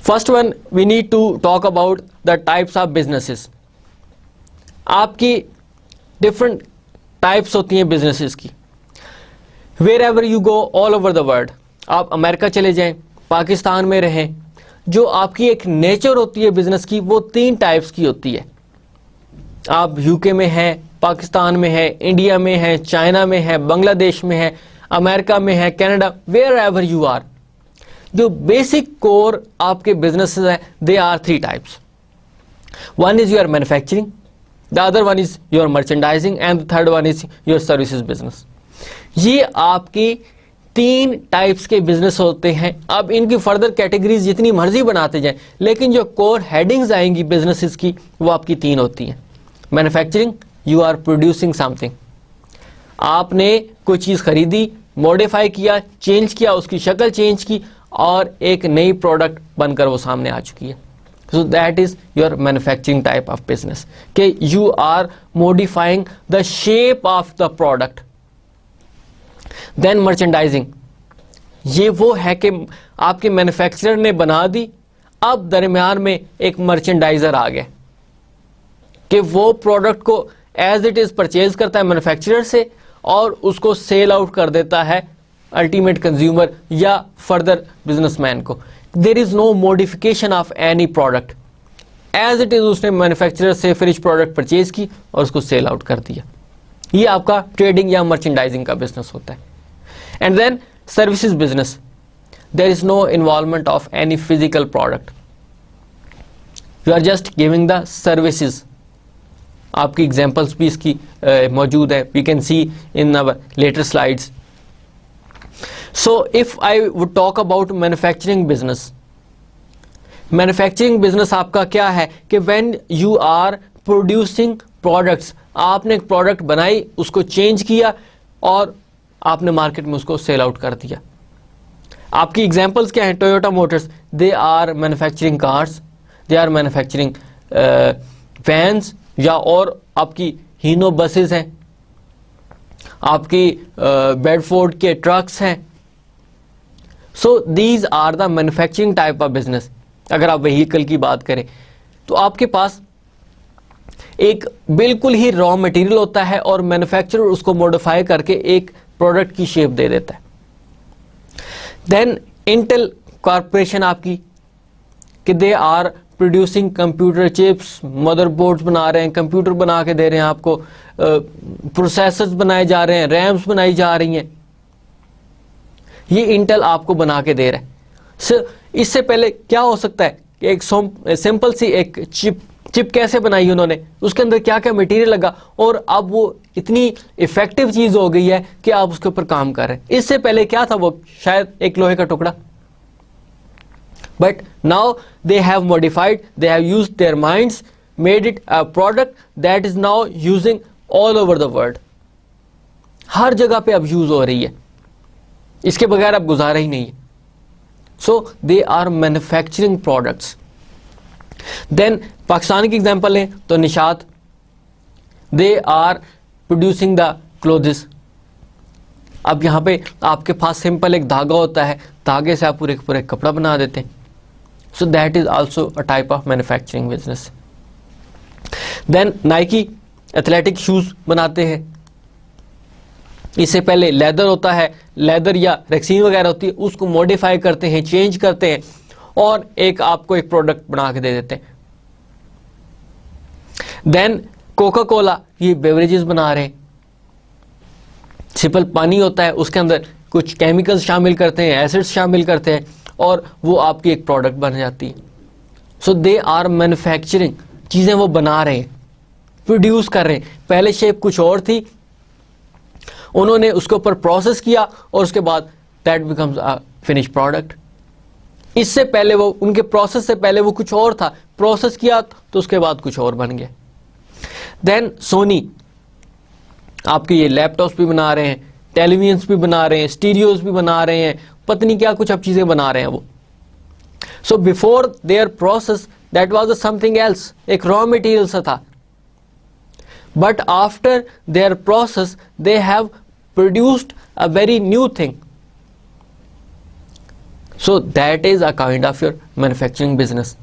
First one we need to talk about the types of businesses. आपकी different types होती हैं businesses की। Wherever you go all over the world, आप America चले जाएं, पाकिस्तान में रहें, जो आपकी एक नेचर होती है बिजनेस की वो 3 टाइप्स की होती है। आप यूके में हैं, पाकिस्तान में है, इंडिया में है, चाइना में है, बांग्लादेश में है, अमेरिका में है, Canada, wherever you are, जो बेसिक कोर आपके बिजनेसेस है they are 3 types. One is your manufacturing, the other one is your merchandising and the third one is your services business. ये आपकी 3 टाइप्स के business होते हैं। अब इनकी फर्दर कैटेगरीज जितनी मर्जी बनाते जाएं, लेकिन जो कोर हेडिंग्स आएंगी बिजनेसेस की वो आपकी 3 होती हैं। Manufacturing, you are producing something, आपने कोई चीज खरीदी, मॉडिफाई किया, चेंज किया, उसकी शक्ल चेंज की और एक नई प्रोडक्ट बनकर वो सामने आ चुकी है। So that is your manufacturing type of business, कि you are modifying the shape of the product. Then merchandising, ये वो है कि आपके मैन्युफैक्चरर ने बना दी, अब दरमियान में एक मर्चेंडाइजर आ गया कि वो प्रोडक्ट को एज इट इज परचेज करता है मैन्युफैक्चरर से और उसको सेल आउट कर देता है अल्टीमेट कंज्यूमर या फर्दर बिजनेसमैन को। There is no modification of any product, as it is उसने मैन्युफैक्चरर से फिनिश प्रोडक्ट परचेज की और उसको सेल आउट कर दिया। ये आपका ट्रेडिंग या मर्चेंडाइजिंग का बिजनेस होता है। And then services business, there is no involvement of any physical product, you are just giving the services. आपकी एग्जांपल्स भी इसकी मौजूद है, we can see in our later slides. So if I would talk about manufacturing business, manufacturing business आपका क्या है कि when you are producing products, आपने एक प्रोडक्ट बनाई, उसको चेंज किया और आपने मार्केट में उसको सेल आउट कर दिया। आपकी एग्जांपल्स क्या हैं? Toyota Motors, they are manufacturing cars, they are manufacturing vans, या और आपकी हीनो बसेस हैं, आपकी बेडफोर्ड के ट्रक्स हैं। So these are the manufacturing type of business. अगर आप व्हीकल की बात करें तो आपके पास एक बिल्कुल ही रॉ मटेरियल होता है और मैन्युफैक्चरर उसको मॉडिफाई करके एक प्रोडक्ट की शेप दे देता है। देन इंटेल कॉर्पोरेशन आपकी, कि they are producing computer chips, motherboards बना रहे हैं, कंप्यूटर बना के दे रहे हैं आपको, प्रोसेसर्स बनाए जा रहे हैं, रैम्स बनाई जा रही हैं, ये इंटेल आपको बना के दे रहा है। इससे पहले क्या हो सकता है कि एक सिंपल सी एक चिप कैसे बनाई उन्होंने, उसके अंदर क्या क्या मटेरियल लगा और अब वो इतनी इफेक्टिव चीज हो गई है कि आप उसके ऊपर काम कर रहे हैं। इससे पहले क्या था, वो शायद एक लोहे का टुकड़ा। But now they have modified, they have used their minds, made it a product that is now using all over the world. हर जगह पे अब यूज हो रही है, इसके बगैर अब गुजारा ही नहीं है। So they are manufacturing products. Then Pakistan की एग्जांपल लें तो Nishat, they are producing the clothes. अब यहाँ पे आपके पास सिंपल एक धागा होता है, धागे से आप पूरे पूरे कपड़ा बना देते हैं। So that is also a type of manufacturing business. Then Nike athletic shoes बनाते हैं। इससे पहले लेदर होता है, लेदर या रेक्सीन वगैरह होती है, उसको मॉडिफाई करते हैं, चेंज करते हैं और एक आपको एक प्रोडक्ट बना के दे देते हैं। देन कोका कोला, ये बेवरेजेस बना रहे हैं। सिंपल पानी होता है, उसके अंदर कुछ केमिकल्स शामिल करते हैं, एसिड्स शामिल करते हैं और वो आपकी एक प्रोडक्ट बन जाती है। सो दे आर मैन्युफैक्चरिंग, चीजें वो बना रहे हैं, प्रोड्यूस कर रहे हैं। पहले शेप कुछ और थी, उन्होंने उसके ऊपर प्रोसेस किया और उसके बाद that becomes a finish product. इससे पहले वो, उनके प्रोसेस से पहले वो कुछ और था, प्रोसेस किया तो उसके बाद कुछ और बन गया। देन सोनी, आपके ये लैपटॉप्स भी बना रहे हैं, टेलीविजन्स भी बना रहे हैं, स्टीरियोज भी बना रहे हैं, पत्नी क्या कुछ अब चीजें बना रहे हैं वो। So before their process that was something else, एक रॉ मटेरियल सा था, but after their process they have produced a very new thing. So that is a kind of your manufacturing business.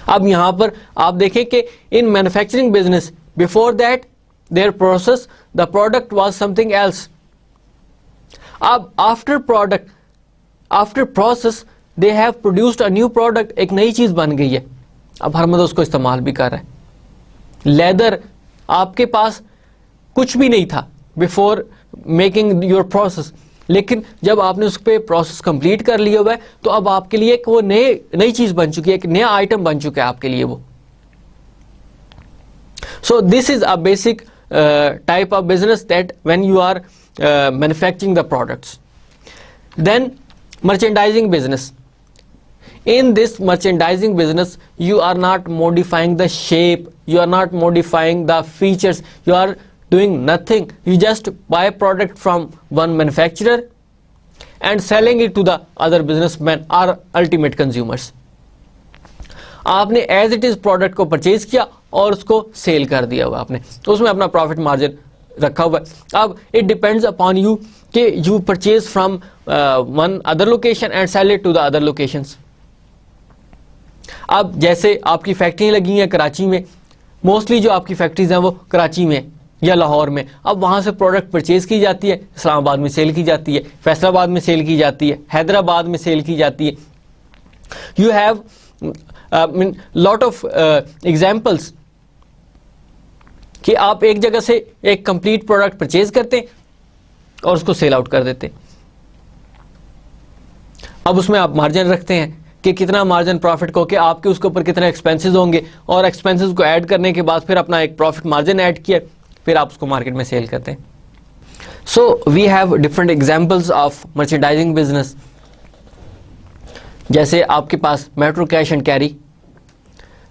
अब यहां पर आप देखें कि इन manufacturing business before that their process the product was something else. अब after process they have produced a new product, एक नई चीज बन गई है, अब हर मर्द उसको इस्तेमाल भी कर रहा है। लेदर, आपके पास कुछ भी नहीं था बिफोर मेकिंग योर प्रोसेस, लेकिन जब आपने उस पर प्रोसेस कंप्लीट कर लिया हुआ है तो अब आपके लिए एक वो नई चीज बन चुकी है, एक नया आइटम बन चुका है आपके लिए वो। So this is a basic type of business that when you are manufacturing the products. Then merchandising business. In this merchandising business, you are not modifying the shape, you are not modifying the features, you are doing nothing. You just buy product from one manufacturer and selling it to the other businessmen or ultimate consumers. आपने as it is product को purchase किया और उसको cell कर दिया हुआ आपने, उसमें अपना प्रॉफिट मार्जिन रखा हुआ है। अब इट डिपेंड्स अपॉन यू कि you purchase from one other location and sell it to the other locations. अब जैसे आपकी फैक्ट्रियां लगी हैं कराची में, मोस्टली जो आपकी फैक्ट्रीज हैं वो कराची में या लाहौर में, अब वहां से प्रोडक्ट परचेज की जाती है, इस्लामाबाद में सेल की जाती है, फैसलाबाद में सेल की जाती है, हैदराबाद में सेल की जाती है। You have lot of examples कि आप एक जगह से एक कंप्लीट प्रोडक्ट परचेज करते हैं और उसको सेल आउट कर देते हैं। अब उसमें आप मार्जिन रखते हैं कि कितना मार्जिन प्रॉफिट को, कि आपके उसके ऊपर कितने एक्सपेंसेस होंगे, और एक्सपेंसेस को ऐड करने के बाद फिर अपना एक प्रॉफिट मार्जिन ऐड किया, फिर आप उसको मार्केट में सेल करते हैं। So we have different examples of merchandising business. जैसे आपके पास Metro Cash and Carry,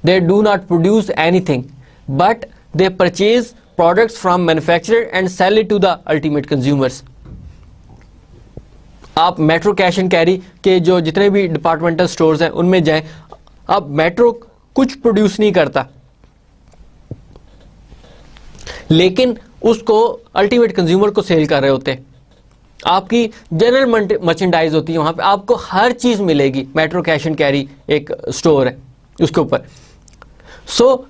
they do not produce anything but they purchase products from manufacturer and sell it to the ultimate consumers. आप metro Cash and carry के जो जितने भी departmental stores हैं उनमें जाएं, अब मेट्रो कुछ प्रोड्यूस नहीं करता लेकिन उसको अल्टीमेट कंज्यूमर को सेल कर रहे होते हैं। आपकी जनरल मर्चेंडाइज होती है, वहां पे आपको हर चीज मिलेगी। मेट्रो कैश एंड कैरी एक स्टोर है उसके ऊपर। सो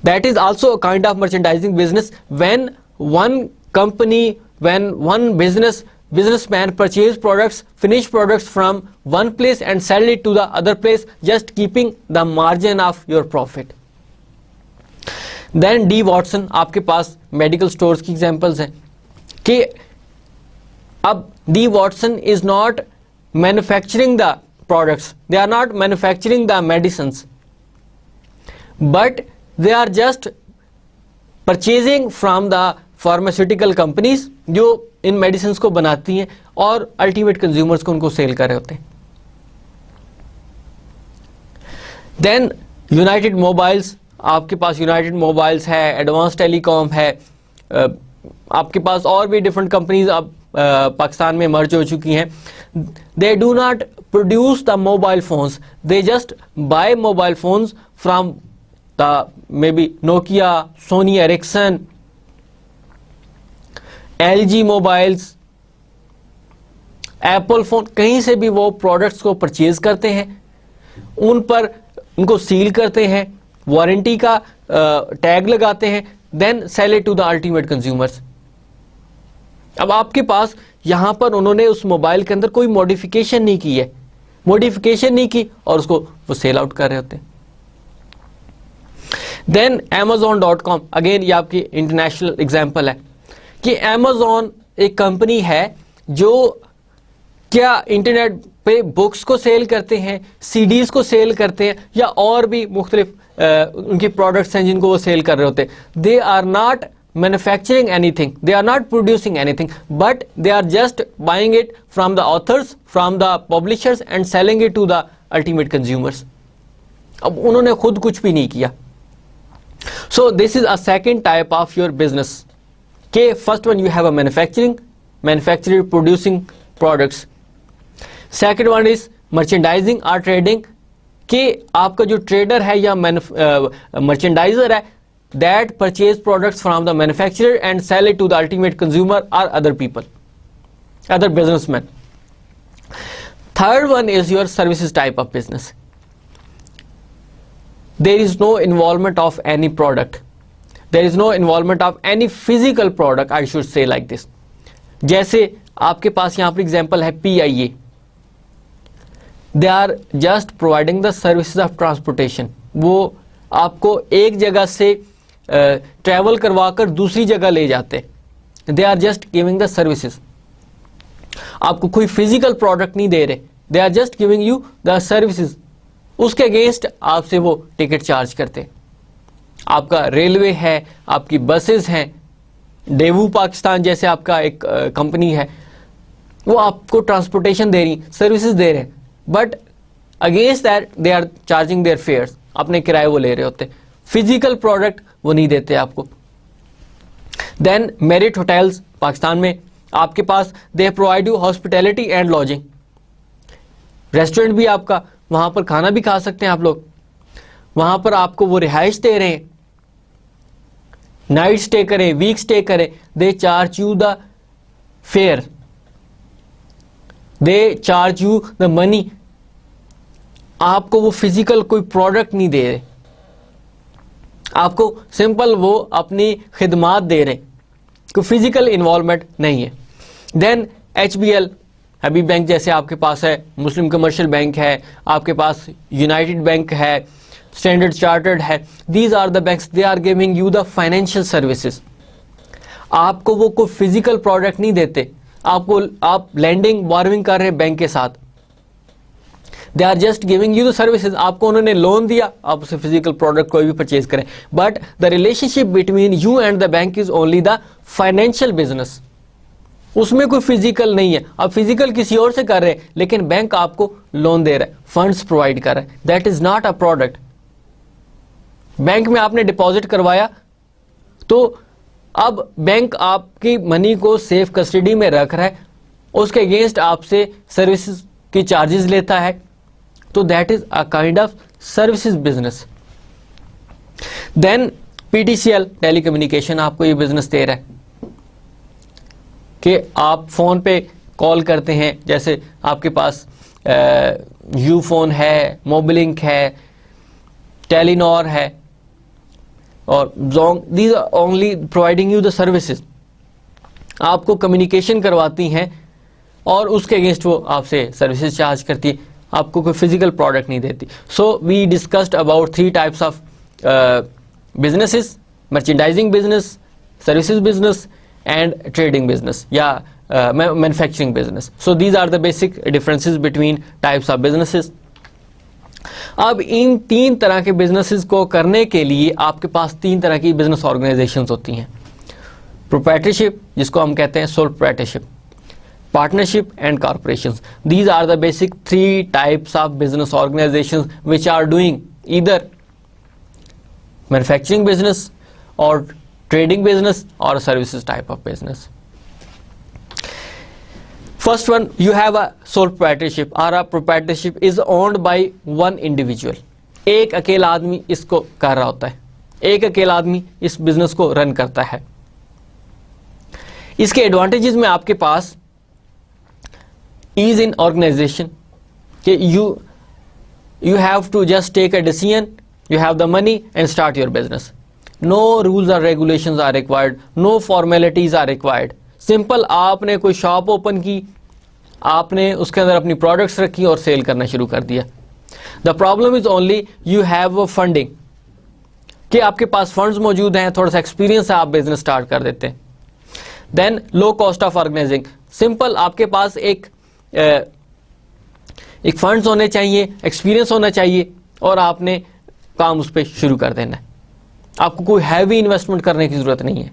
that is also a kind of merchandising business when one company, when one businessman purchase products, finished products from one place and sell it to the other place, just keeping the margin of your profit. Then D Watson, आपके पास medical stores की examples हैं कि अब D Watson is not manufacturing the products, they are not manufacturing the medicines, but they are just purchasing from the pharmaceutical companies जो इन medicine को बनाती हैं और अल्टीमेट कंज्यूमर्स को उनको सेल कर रहे होते हैं। देन यूनाइटेड मोबाइल्स, आपके पास यूनाइटेड मोबाइल्स है, एडवांस टेलीकॉम है, आपके पास और भी डिफरेंट कंपनीज अब पाकिस्तान में मर्ज हो चुकी हैं। दे do not produce the mobile phones, they just by mobile phones from maybe Nokia, Sony Ericsson, LG mobiles, Apple phone, कहीं से भी वो प्रोडक्ट्स को परचेज करते हैं, उन पर उनको सील करते हैं, वारंटी का टैग लगाते हैं, then sell it to the ultimate consumers. अब आपके पास यहां पर उन्होंने उस मोबाइल के अंदर कोई मॉडिफिकेशन नहीं की है, मॉडिफिकेशन नहीं की और उसको वो सेल आउट कर रहे होते हैं। देन Amazon.com, अगेन ये आपकी इंटरनेशनल एग्जांपल है कि Amazon एक कंपनी है जो क्या इंटरनेट पे बुक्स को सेल करते हैं, सीडीज को सेल करते हैं या और भी मुख्तलिफ उनके प्रोडक्ट्स हैं जिनको वो सेल कर रहे होते हैं। They are not manufacturing anything, they are not producing anything, but they are just buying it from the authors, from the publishers and selling it to the ultimate consumers. अब उन्होंने खुद कुछ भी नहीं किया। So this is a second type of your business. Okay, first one you have a manufacturer producing products. Second one is merchandising or trading. कि आपका जो ट्रेडर है या मर्चेंडाइजर है, that purchase products from the manufacturer and sell it to the ultimate consumer or other people, other businessmen. Third one is your services type of business. There is no involvement of any product. There is no involvement of any physical product, I should say like this. जैसे आपके पास यहाँ पर example है PIA. They are just providing the services of transportation. वो आपको एक जगह से ट्रैवल करवाकर दूसरी जगह ले जाते. They are just giving the services. आपको कोई फिजिकल प्रोडक्ट नहीं दे रहे. They are just giving you the services. उसके अगेंस्ट आपसे वो टिकट चार्ज करते. आपका रेलवे है, आपकी बसेस हैं, डेवू पाकिस्तान जैसे आपका एक कंपनी है, वो आपको ट्रांसपोर्टेशन दे रही, सर्विसेज दे रहे हैं, but against that they are charging their fares. अपने किराए वो ले रहे होते. फिजिकल प्रोडक्ट वो नहीं देते आपको. देन मेरिट होटल्स पाकिस्तान में आपके पास, they provide you hospitality and lodging. Restaurant भी आपका, वहां पर खाना भी खा सकते हैं आप लोग, वहां पर आपको वो रिहाइश दे रहे हैं. नाइट स्टे करें, वीक स्टे करें, they charge you the fair, they charge you the money. आपको वो फिजिकल कोई प्रोडक्ट नहीं दे रहे, आपको सिंपल वो अपनी खिदमात दे रहे, कोई फिजिकल इन्वॉल्वमेंट नहीं है. देन HBL हबीब बैंक जैसे आपके पास है, मुस्लिम कमर्शियल बैंक है, आपके पास यूनाइटेड बैंक है, स्टैंडर्ड चार्टर्ड है. These are the banks, they are giving you the financial services. आपको वो कोई फिजिकल प्रोडक्ट नहीं देते, आपको आप लैंडिंग बोरोइंग कर रहे हैं बैंक के साथ. They are just giving you the services. आपको उन्होंने लोन दिया, आप उसे फिजिकल प्रोडक्ट कोई भी परचेज करें, but the relationship between you and the bank is only the financial business. उसमें कोई फिजिकल नहीं है. आप फिजिकल किसी और से कर रहे हैं, लेकिन बैंक आपको लोन दे रहा है, फंड्स प्रोवाइड कर रहा है. That is not a product. Bank में आपने डिपॉजिट करवाया, तो अब बैंक आपकी मनी को सेफ कस्टडी में रख रहा है, उसके अगेंस्ट आपसे सर्विसेज की चार्जेस लेता है, तो that is a kind of services business. Then PTCL telecommunication आपको ये बिजनेस दे रहा है कि आप फोन पे कॉल करते हैं, जैसे आपके पास यूफोन है, मोबिलिंक है, टेलीनॉर है और Zong. These are only providing you the services. आपको कम्युनिकेशन करवाती हैं और उसके अगेंस्ट वो आपसे सर्विसेज चार्ज करती है, आपको कोई फिजिकल प्रोडक्ट नहीं देती. So we discussed about 3 types of businesses: merchandising business, services business and trading business या manufacturing business. So these are the basic differences between types of businesses. अब इन 3 तरह के बिजनेसेस को करने के लिए आपके पास 3 तरह की बिजनेस ऑर्गेनाइजेशंस होती हैं. प्रोप्राइटरशिप, जिसको हम कहते हैं sole proprietorship, partnership and corporations. These are the basic 3 types of business organisations which are doing either manufacturing business or trading business or a services type of business. First one, you have a sole proprietorship or a proprietorship is owned by one individual. एक अकेला आदमी इसको कर रहा होता है, एक अकेला आदमी इस बिजनेस को रन करता है. इसके एडवांटेजेस में आपके पास ईज इन ऑर्गेनाइजेशन, कि you have to just take a decision, you have the money and start your business. No rules or regulations are required, no formalities are required. Simple आपने कोई shop open की, आपने उसके अंदर अपनी प्रोडक्ट्स रखी और सेल करना शुरू कर दिया. The problem is only you have funding, कि आपके पास फंड्स मौजूद हैं, थोड़ा सा एक्सपीरियंस है, आप बिजनेस स्टार्ट कर देते हैं. Then low cost of organising, simple आपके पास एक फंड्स होने चाहिए, एक्सपीरियंस होना चाहिए और आपने काम उस पर शुरू कर देना है. आपको कोई हैवी इन्वेस्टमेंट करने की जरूरत नहीं है.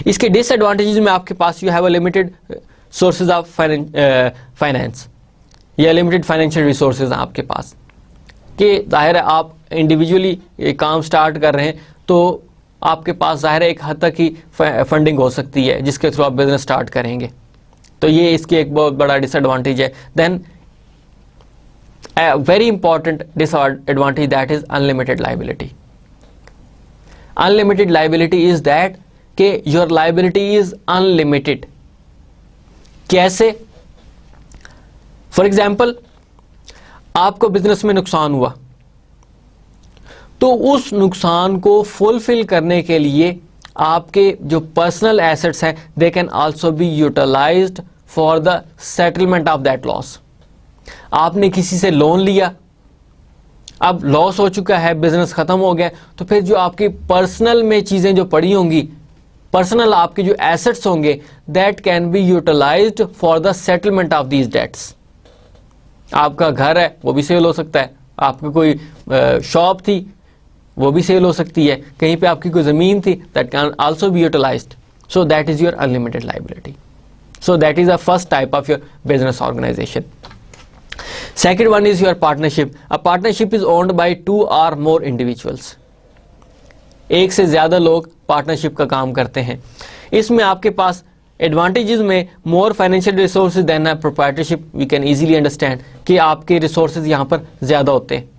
इसके डिसएडवांटेजेस में आपके पास you have a limited sources of finance, या लिमिटेड फाइनेंशियल रिसोर्सेज हैं आपके पास, कि जाहिर है आप इंडिविजुअली ये काम स्टार्ट कर रहे हैं, तो आपके पास जाहिर है एक हद तक ही फंडिंग हो सकती है जिसके थ्रू आप बिजनेस स्टार्ट करेंगे. तो ये इसकी एक बहुत बड़ा डिसएडवांटेज है. Then a very important disadvantage, that is unlimited liability. Unlimited liability is that कि your liability is unlimited. कैसे? फॉर एग्जाम्पल, आपको बिजनेस में नुकसान हुआ, तो उस नुकसान को फुलफिल करने के लिए आपके जो पर्सनल एसेट्स हैं they can also be utilised for the settlement of that loss. आपने किसी से लोन लिया, अब लॉस हो चुका है, बिजनेस खत्म हो गया, तो फिर जो आपकी पर्सनल में चीजें जो पड़ी होंगी, पर्सनल आपके जो एसेट्स होंगे, that can be utilised for the settlement of these debts. आपका घर है वो भी सेल हो सकता है, आपकी कोई शॉप थी वो भी सेल हो सकती है, कहीं पे आपकी कोई जमीन थी, that can also be utilised. So that is your unlimited liability. So that is the first type of your business organization. Second one is your partnership. A partnership is owned by 2 or more individuals. एक से ज्यादा लोग partnership का काम करते हैं। इसमें आपके पास एडवांटेजेस में more financial resources than a proprietorship, we can easily understand कि आपके रिसोर्सेज यहाँ पर ज्यादा होते हैं।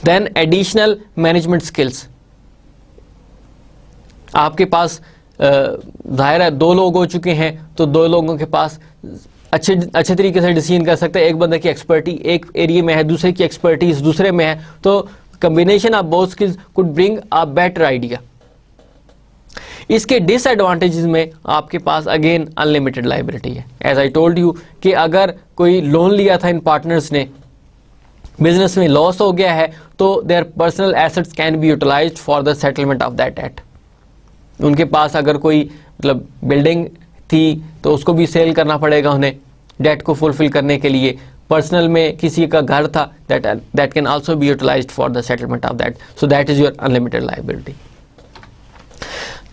देन एडिशनल मैनेजमेंट स्किल्स, आपके पास जाहिर है 2 लोग हो चुके हैं, तो 2 लोगों के पास अच्छे तरीके से डिसीजन कर सकते हैं। एक बंदे की एक्सपर्टीज एक एरिया में है, दूसरे की एक्सपर्टीज दूसरे में है, तो combination of both skills could bring a better idea. इसके डिसएडवांटेजेस में आपके पास अगेन अनलिमिटेड लायबिलिटी है। एज आई टोल्ड यू कि अगर कोई लोन लिया था इन पार्टनर्स ने, बिजनेस में लॉस हो गया है, तो their personal assets can be utilised for the settlement of that debt. उनके पास अगर कोई मतलब बिल्डिंग थी तो उसको भी सेल करना पड़ेगा उन्हें डेट को फुलफिल करने के लिए। पर्सनल में किसी का घर था, that can also be utilised for the settlement of that. So that is your unlimited liability.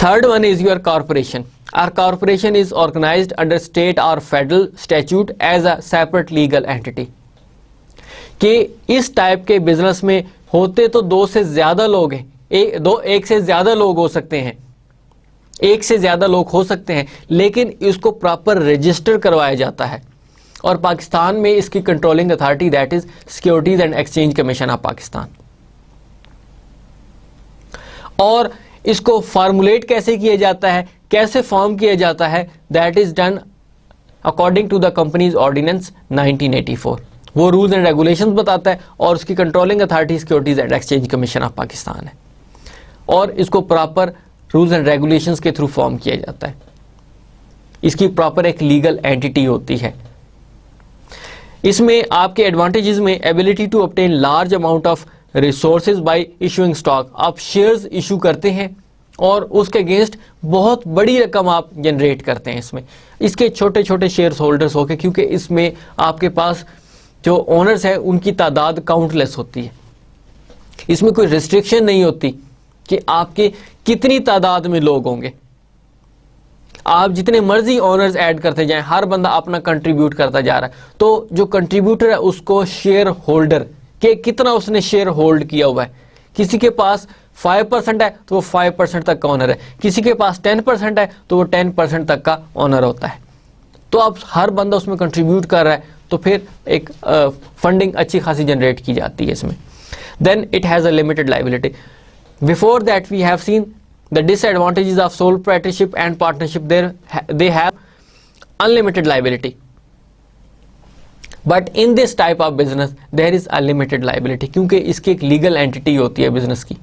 Third one is your corporation. Our corporation is organized under state और federal statute as a separate legal entity. कि इस type के business में होते तो 2 से ज्यादा लोग हैं, एक से ज्यादा लोग हो सकते हैं, एक से ज्यादा लोग हो सकते हैं, लेकिन इसको प्रॉपर रजिस्टर करवाया जाता है। और पाकिस्तान में इसकी controlling authority that is securities and exchange commission of Pakistan. और इसको फार्मुलेट कैसे किया जाता है, कैसे फॉर्म किया जाता है, that is done according to the Companies Ordinance 1984। वो रूल्स एंड रेगुलेशंस बताता है और उसकी controlling authority securities and exchange commission of Pakistan है। और इसको प्रॉपर रूल्स एंड रेगुलेशंस के थ्रू फॉर्म किया जाता है। इसकी प्रॉपर एक लीगल एंटिटी होती है। इसमें आपके एडवांटेजेस में ability to obtain large amount of resources by issuing stock. आप शेयर्स इशू करते हैं और उसके अगेंस्ट बहुत बड़ी रकम आप जनरेट करते हैं। इसमें इसके छोटे छोटे शेयर होल्डर्स होके, क्योंकि इसमें आपके पास जो ओनर्स है उनकी तादाद काउंटलेस होती है। इसमें कोई रिस्ट्रिक्शन नहीं होती कि आपके कितनी तादाद में लोग होंगे। आप जितने मर्जी ओनर्स ऐड करते जाएं, हर बंदा अपना कंट्रीब्यूट करता जा रहा है, तो जो कंट्रीब्यूटर है उसको शेयर होल्डर के कितना उसने शेयर होल्ड किया हुआ है। किसी के पास 5% है तो वो 5% तक का ओनर है, किसी के पास 10% है तो वो 10% तक का ओनर होता है। तो अब हर बंदा उसमें कंट्रीब्यूट कर रहा है, तो फिर एक फंडिंग अच्छी खासी जनरेट की जाती है इसमें। Then it has a limited liability. Before that we have seen the disadvantages of sole proprietorship and partnership. They have unlimited liability, but in this type of business there is unlimited liability, क्योंकि इसकी एक legal entity होती है business की,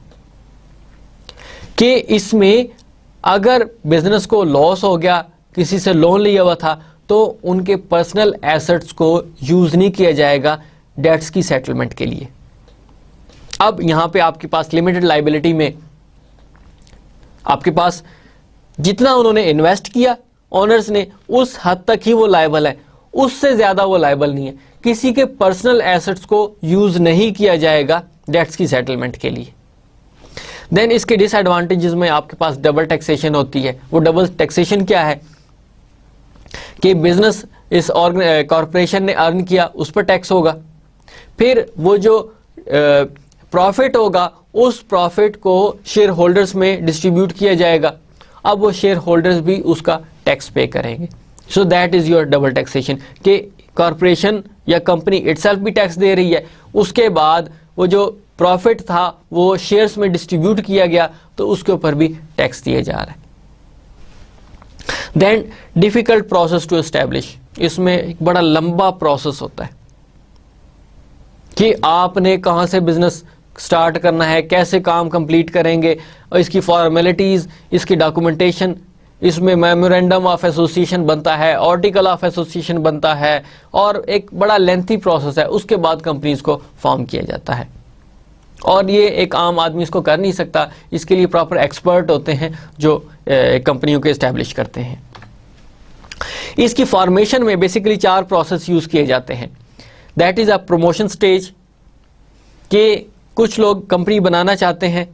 कि इसमें अगर business को लॉस हो गया, किसी से लोन लिया हुआ था, तो उनके पर्सनल एसेट्स को यूज नहीं किया जाएगा डेट्स की सेटलमेंट के लिए। अब यहां पे आपके पास लिमिटेड लायबिलिटी में आपके पास जितना उन्होंने इन्वेस्ट किया ओनर्स ने, उस हद तक ही वो लायबल है, उससे ज्यादा वो लायबल नहीं है। किसी के पर्सनल एसेट्स को यूज नहीं किया जाएगा डेट्स की सेटलमेंट के लिए। देन इसके डिसएडवांटेजेस में आपके पास डबल टैक्सेशन होती है। वो डबल टैक्सेशन क्या है कि बिजनेस इस कॉरपोरेशन ने अर्न किया उस पर टैक्स होगा, फिर वो जो प्रॉफिट होगा उस प्रॉफिट को शेयर होल्डर्स में डिस्ट्रीब्यूट किया जाएगा। अब वो शेयर होल्डर्स भी उसका टैक्स पे करेंगे। सो that is your double taxation, कि कॉरपोरेशन या कंपनी इटसेल्फ भी टैक्स दे रही है, उसके बाद वो जो प्रॉफिट था वो शेयर्स में डिस्ट्रीब्यूट किया गया तो उसके ऊपर भी टैक्स दिया जा रहा है। Then difficult process to establish, इसमें एक बड़ा लंबा प्रोसेस होता है कि आपने कहाँ से बिजनेस स्टार्ट करना है, कैसे काम कंप्लीट करेंगे, और इसकी फॉर्मेलिटीज़, इसकी डॉक्यूमेंटेशन, इसमें मेमोरेंडम ऑफ एसोसिएशन बनता है, आर्टिकल ऑफ एसोसिएशन बनता है, और एक बड़ा लेंथी प्रोसेस है। उसके बाद कंपनीज को फॉर्म किया जाता है, और ये एक आम आदमी इसको कर नहीं सकता। इसके लिए प्रॉपर एक्सपर्ट होते हैं जो कंपनियों को इस्टेब्लिश करते हैं। इसकी फॉर्मेशन में बेसिकली 4 प्रोसेस यूज़ किए जाते हैं। That is a promotion stage, कि कुछ लोग कंपनी बनाना चाहते हैं,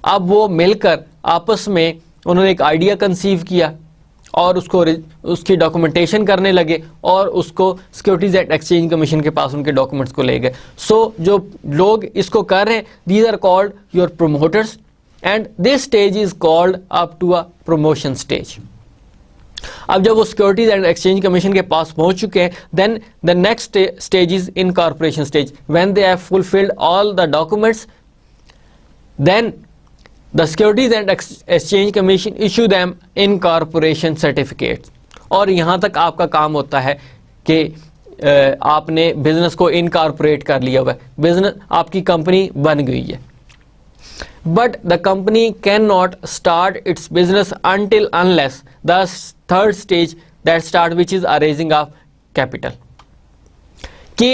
अब वो मिलकर आपस में उन्होंने एक आइडिया कंसीव किया और उसकी डॉक्यूमेंटेशन करने लगे और उसको सिक्योरिटीज एंड एक्सचेंज कमीशन के पास उनके डॉक्यूमेंट्स को ले गए। सो जो लोग इसको कर रहे हैं, these are called your promoters, and this stage is called up to a promotion stage. अब जब वो सिक्योरिटीज एंड एक्सचेंज कमीशन के पास पहुंच चुके हैं, then the next stage is incorporation stage. When they have fulfilled all the documents, then the securities and exchange commission issue them incorporation certificates. और यहाँ तक आपका काम होता है कि आपने बिजनेस को इनकॉर्पोरेट कर लिया हुआ है, बिजनेस आपकी कंपनी बन गई है। But the company cannot start its business until unless the third stage that start, which is a raising of capital. कि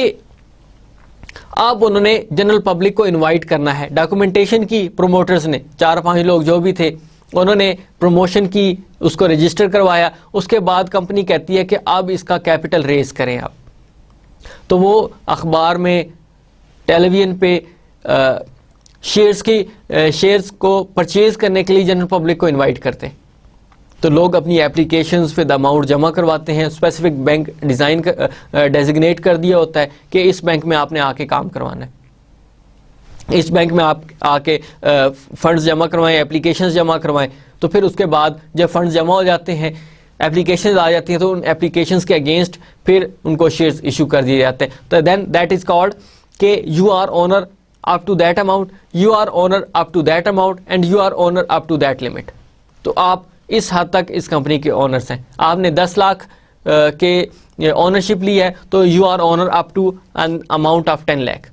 अब उन्होंने जनरल पब्लिक को इनवाइट करना है। डॉक्यूमेंटेशन की प्रोमोटर्स ने, 4-5 लोग जो भी थे, उन्होंने प्रमोशन की, उसको रजिस्टर करवाया। उसके बाद कंपनी कहती है कि अब इसका कैपिटल रेज करें आप। तो वो अखबार में, टेलीविजन पे शेयर्स को परचेज करने के लिए जनरल पब्लिक को इनवाइट करते हैं। तो लोग अपनी एप्लीकेशंस पे द अमाउंट जमा करवाते हैं। स्पेसिफिक बैंक डिज़ाइन डेजिग्नेट कर दिया होता है कि इस बैंक में आपने आके काम करवाना है, इस बैंक में आप आके फंड्स जमा करवाएं, एप्लीकेशंस जमा करवाएं। तो फिर उसके बाद जब फंड्स जमा हो जाते हैं, एप्लीकेशंस आ जाती हैं, तो उन एप्लीकेशंस के अगेंस्ट फिर उनको शेयर्स इशू कर दिए जाते हैं। तो देन दैट इज़ कॉल्ड कि you are owner up to that amount, you are owner up to that amount, and you are owner up to that limit। तो आप इस हद तक इस कंपनी के ओनर्स हैं। आपने 10 लाख के ओनरशिप ली है, तो you are owner up to an amount of 10 lakh.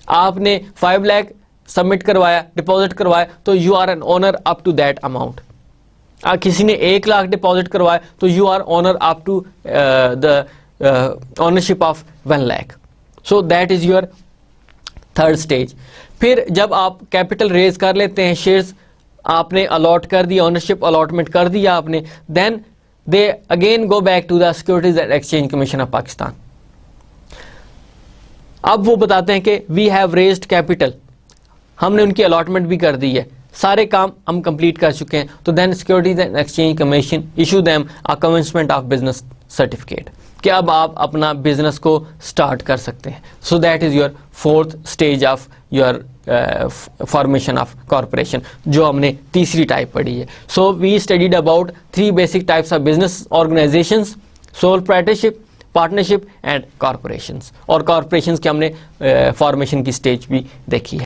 आपने 5 लाख सबमिट करवाया, डिपॉजिट करवाया, तो you are an owner up to that amount. किसी ने 1 लाख डिपॉजिट करवाया, तो you are owner up to the ownership of 1 lakh. So that is your third stage. फिर जब आप कैपिटल रेज कर लेते हैं, शेयर्स आपने अलॉट कर दिया, ओनरशिप अलॉटमेंट कर दिया आपने, then they again go back to the securities and exchange commission of Pakistan. अब वो बताते हैं कि वी हैव रेज्ड कैपिटल, हमने उनकी अलॉटमेंट भी कर दी है, सारे काम हम कंप्लीट कर चुके हैं। तो then securities and exchange commission issue them a commencement of business certificate, कि अब आप अपना बिजनेस को स्टार्ट कर सकते हैं। So that is your 4th stage of your formation of corporation, जो हमने तीसरी टाइप पढ़ी है। So we studied about 3 basic types of business organisations, sole proprietorship, partnership and corporations. और कॉर्पोरेशंस के हमने फॉर्मेशन की स्टेज भी देखी है।